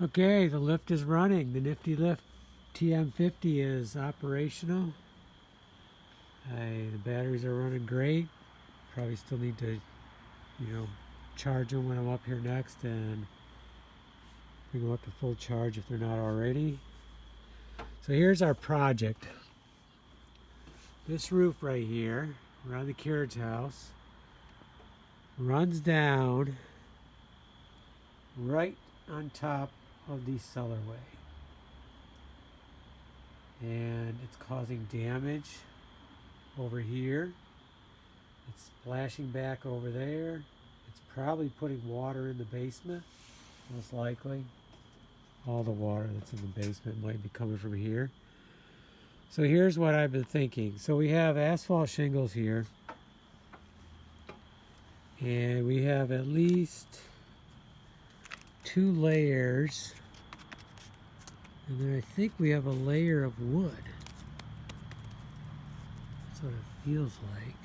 Okay, the lift is running. The nifty lift TM50 is operational. The batteries are running great. Probably still need to, charge them when I'm up here next and bring them up to full charge if they're not already. So here's our project. This roof right here around the carriage house runs down right on top of the cellarway, and it's causing damage over here. It's splashing back over there. It's probably putting water in the basement, most likely. All the water that's in the basement might be coming from here. So here's what I've been thinking. So we have asphalt shingles here, and we have at least 2 layers, and then I think we have a layer of wood. That's what it feels like.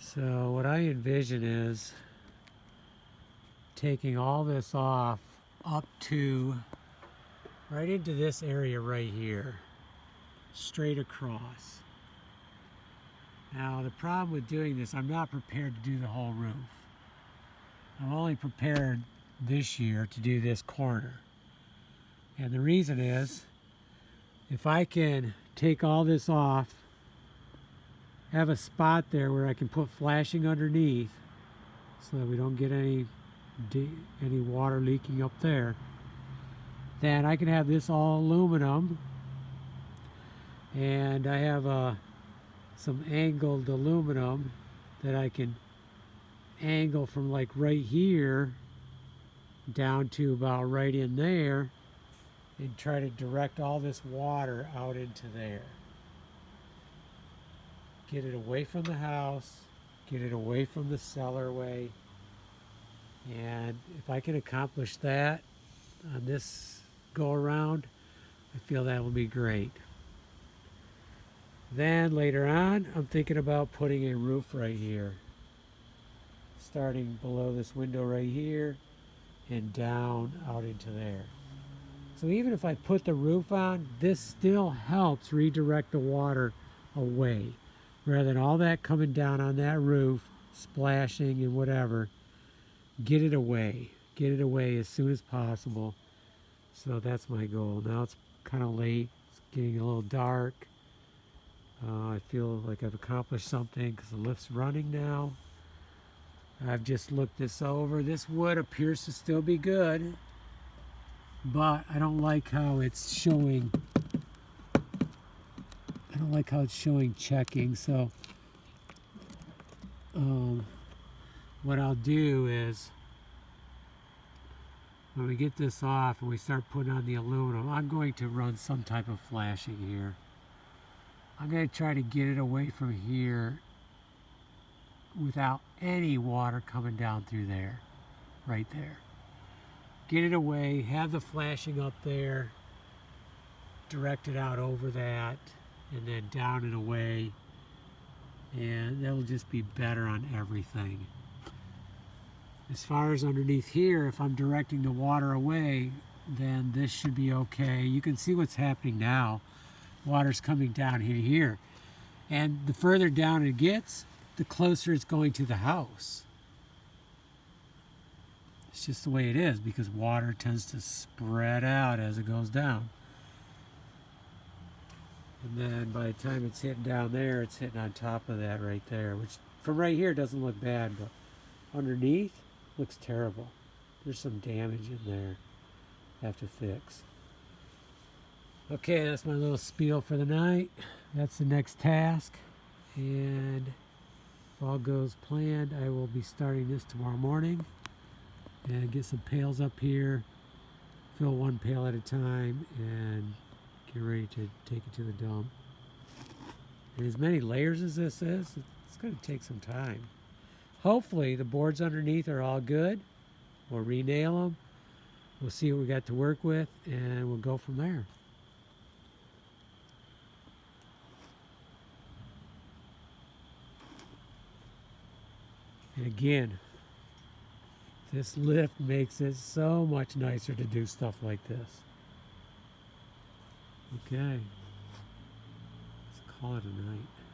So what I envision is taking all this off up to right into this area right here, straight across. Now the problem with doing this, I'm not prepared to do the whole roof. I'm only prepared this year to do this corner. And the reason is, if I can take all this off, have a spot there where I can put flashing underneath so that we don't get any water leaking up there, then I can have this all aluminum, and I have some angled aluminum that I can angle from like right here down to about right in there and try to direct all this water out into there. Get it away from the house, get it away from the cellarway, and if I can accomplish that on this go around, I feel that will be great. Then later on, I'm thinking about putting a roof right here, starting below this window right here and down out into there. So even if I put the roof on, this still helps redirect the water away, rather than all that coming down on that roof, splashing and whatever. Get it away as soon as possible. So that's my goal. Now it's kind of late, it's getting a little dark. I feel like I've accomplished something because the lift's running now. I've just looked this over. This wood appears to still be good, but I don't like how it's showing. I don't like how it's showing checking. So what I'll do is, when we get this off and we start putting on the aluminum, I'm going to run some type of flashing here. I'm going to try to get it away from here without any water coming down through there, right there. Get it away, have the flashing up there, direct it out over that, and then down and away, and that'll just be better on everything. As far as underneath here, if I'm directing the water away, then this should be okay. You can see what's happening now. Water's coming down here, and the further down it gets, the closer it's going to the house. It's just the way it is, because water tends to spread out as it goes down. And then by the time it's hitting down there, it's hitting on top of that right there, which from right here doesn't look bad, but underneath looks terrible. There's some damage in there I have to fix. Okay, that's my little spiel for the night. That's the next task, and if all goes planned, I will be starting this tomorrow morning and get some pails up here, fill one pail at a time, and get ready to take it to the dump. And as many layers as this is, it's going to take some time. Hopefully the boards underneath are all good. We'll re-nail them. We'll see what we got to work with, and we'll go from there. And again, This lift makes it so much nicer to do stuff like this. Okay. Let's call it a night.